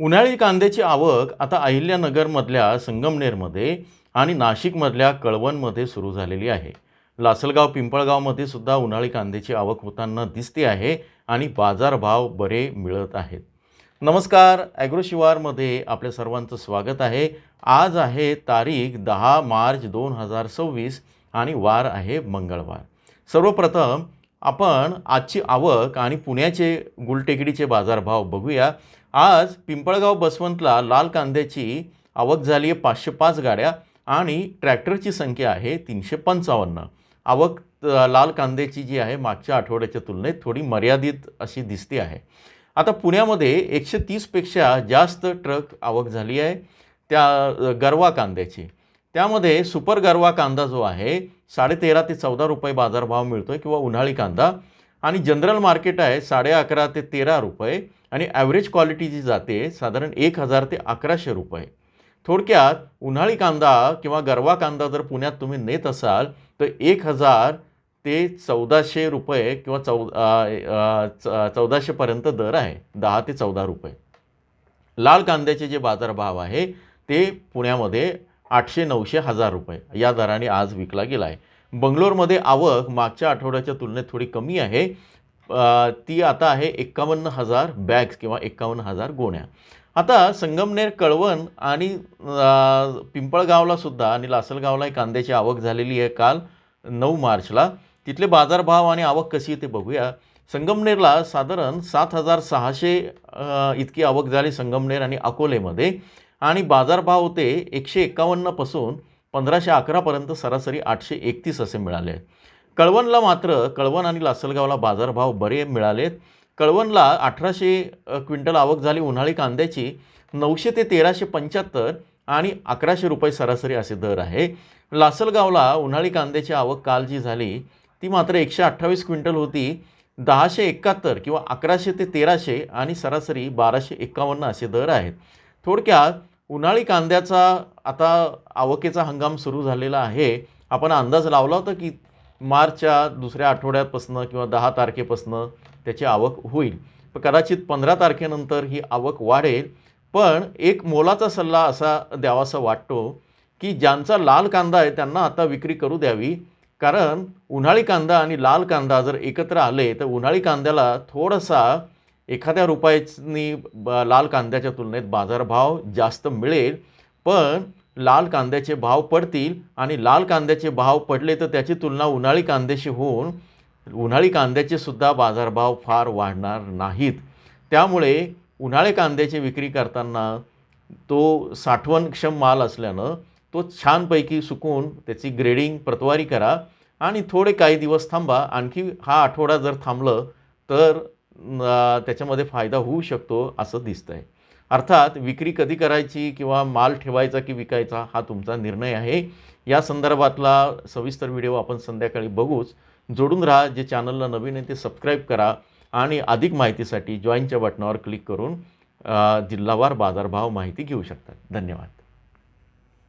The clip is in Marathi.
उन्हाळी कांद्याची आवक आता अहिल्यानगरमधल्या संगमनेरमध्ये आणि नाशिकमधल्या कळवणमध्ये सुरू झालेली आहे. लासलगाव पिंपळगावमध्ये सुद्धा उन्हाळी कांद्याची आवक होताना दिसते आहे आणि बाजारभाव बरे मिळत आहेत. नमस्कार, ॲग्रोशिवारमध्ये आपल्या सर्वांचं स्वागत आहे. आज आहे तारीख 10 मार्च 2026 आणि वार आहे मंगळवार. सर्वप्रथम आपण आजची आवक आणि पुण्याचे गुलटेकडीचे बाजारभाव बघूया. आज पिंपळगाव बसवंतला लाल कांद्याची आवक झाली आहे 505 गाड्या आणि ट्रॅक्टरची संख्या आहे 355. आवक लाल कांद्याची जी आहे मागच्या आठवड्याच्या तुलनेत थोडी मर्यादित अशी दिसते आहे. आता पुण्यामध्ये 130 पेक्षा जास्त ट्रक आवक झाली आहे त्या गरवा कांद्याची. त्यामध्ये सुपर गरवा कांदा जो आहे 13.5 ते 14 रुपये बाजारभाव मिळतो आहे किंवा उन्हाळी कांदा, आणि जनरल मार्केट आहे 11.5 ते 13 रुपये आणि ॲव्हरेज क्वालिटी जी जाते साधारण 1000 ते 1100 रुपये. थोडक्यात उन्हाळी कांदा किंवा गरवा कांदा जर पुण्यात तुम्ही नेत असाल तर 1000 ते 1400 रुपये किंवा 1400पर्यंत दर आहे, 10 ते 14 रुपये. लाल कांद्याचे जे बाजारभाव आहे ते पुण्यामध्ये 800, 900, 1000 रुपये या दराने आज विकला गेला आहे. बंगलोरमध्ये आवक मागच्या आठवड्याच्या तुलनेत थोडी कमी आहे. ती आता आहे 51,000 बॅग्स किंवा 51,000 गोण्या. आता संगमनेर, कळवण आणि पिंपळगावला सुद्धा आणि लासलगावला कांद्याची आवक झालेली आहे काल 9 मार्चला. तिथले बाजारभाव आणि आवक कशी ते बघूया. संगमनेरला साधारण 7,600 इतकी आवक झाली संगमनेर आणि अकोलेमध्ये, आणि बाजारभाव होते 151 पासून 1511पर्यंत सरासरी 831 असे मिळाले. कळवणला मात्र कळवण आणि लासलगावला बाजारभाव बरे मिळालेत. कळवणला 1800 क्विंटल आवक झाली उन्हाळी कांद्याची, 900 ते 1375 आणि 1100 रुपये सरासरी असे दर आहे. लासलगावला उन्हाळी कांद्याची आवक काल जी झाली ती मात्र 128 क्विंटल होती, 1071 किंवा 1100 ते 1300 आणि सरासरी 1251 असे दर आहेत. थोडक्यात उन्हाळी कांद्याचा आता आवकेचा हंगाम सुरू झालेला आहे. आपण अंदाज लावला होता की मार्चच्या दुसऱ्या आठवड्यापासून किंवा 10 तारखेपासून त्याची आवक होईल, पण कदाचित 15 तारखेनंतर ही आवक वाढेल. पण एक मोलाचा सल्ला असा द्यावासा वाटतो की ज्यांचा लाल कांदा आहे त्यांना आता विक्री करू द्यावी, कारण उन्हाळी कांदा आणि लाल कांदा जर एकत्र आले तर उन्हाळी कांद्याला थोडासा एखाद्या रुपयानी लाल कांद्याच्या तुलनेत बाजारभाव जास्त मिळेल. पण लाल कांद्याचे भाव पडतील आणि लाल कांद्याचे भाव पडले तर त्याची तुलना उन्हाळी कांद्याशी होऊन उन्हाळी कांद्याचे सुद्धा बाजारभाव फार वाढणार नाहीत. त्यामुळे उन्हाळी कांद्याची विक्री करताना तो साठवणक्षम माल असल्यानं तो छानपैकी सुकून त्याची ग्रेडिंग प्रतवारी करा आणि थोडे काही दिवस थांबा. आणखी हा आठवडा जर थांबलं तर त्याच्यामध्ये फायदा होऊ शकतो असं दिसतं आहे. अर्थात विक्री कधी करायची किंवा माल ठेवायचा की विकायचा हा तुमचा निर्णय आहे. या संदर्भातला सविस्तर व्हिडिओ आपण संध्याकाळी बघूच. जोडून राहा. जे चॅनलला नवीन आहे ते सबस्क्राईब करा आणि अधिक माहितीसाठी जॉईनच्या बटनावर क्लिक करून जिल्हावार बाजारभाव माहिती घेऊ शकता. धन्यवाद.